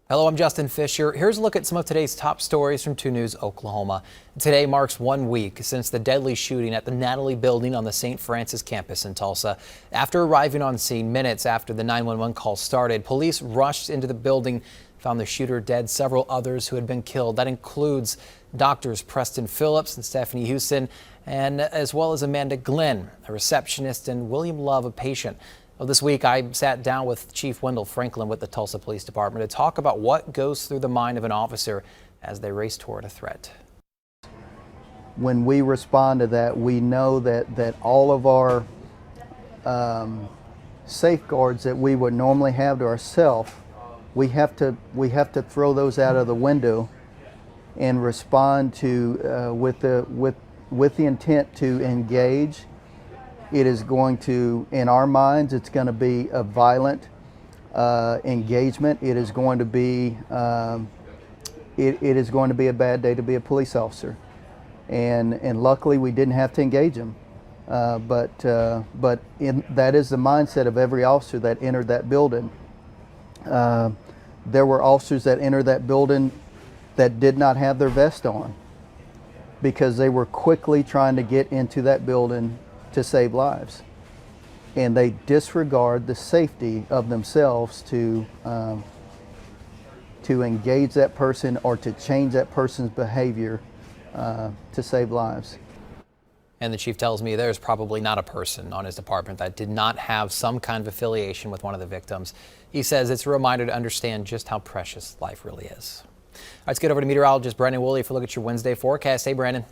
Hello, I'm Justin Fisher. Here's a look at some of today's top stories from 2 News Oklahoma. Today marks 1 week since the deadly shooting at the Natalie building on the St. Francis campus in Tulsa. After arriving on scene minutes after the 911 call started, police rushed into the building, found the shooter dead, several others who had been killed. That includes doctors Preston Phillips and Stephanie Houston, and as well as Amanda Glenn, a receptionist, and William Love, a patient. Well, this week, I sat down with Chief Wendell Franklin with the Tulsa Police Department to talk about what goes through the mind of an officer as they race toward a threat. When we respond to that, we know that all of our safeguards that we would normally have to ourselves, we have to throw those out of the window and respond to with the intent to engage. It is going to, in our minds, it's going to be a violent engagement. It is going to be it is going to be a bad day to be a police officer, and luckily we didn't have to engage them. But that is the mindset of every officer that entered that building. There were officers that entered that building that did not have their vest on because they were quickly trying to get into that building to save lives, and they disregard the safety of themselves to engage that person or to change that person's behavior to save lives. And the chief tells me there's probably not a person on his department that did not have some kind of affiliation with one of the victims. He says it's a reminder to understand just how precious life really is. All right, let's get over to meteorologist Brandon Woolley for a look at your Wednesday forecast. Hey, Brandon.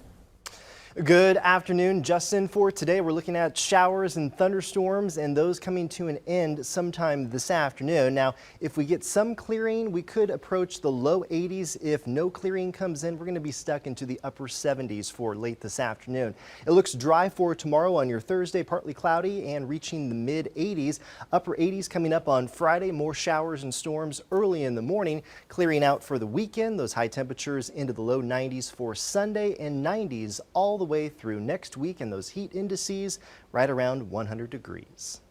Good afternoon, Justin. For today, we're looking at showers and thunderstorms, and those coming to an end sometime this afternoon. Now, if we get some clearing, we could approach the low 80s. If no clearing comes in, we're going to be stuck into the upper 70s for late this afternoon. It looks dry for tomorrow on your Thursday, partly cloudy and reaching the mid 80s. Upper 80s coming up on Friday. More showers and storms early in the morning, clearing out for the weekend. Those high temperatures into the low 90s for Sunday and 90s all the way through next week, and those heat indices right around 100 degrees.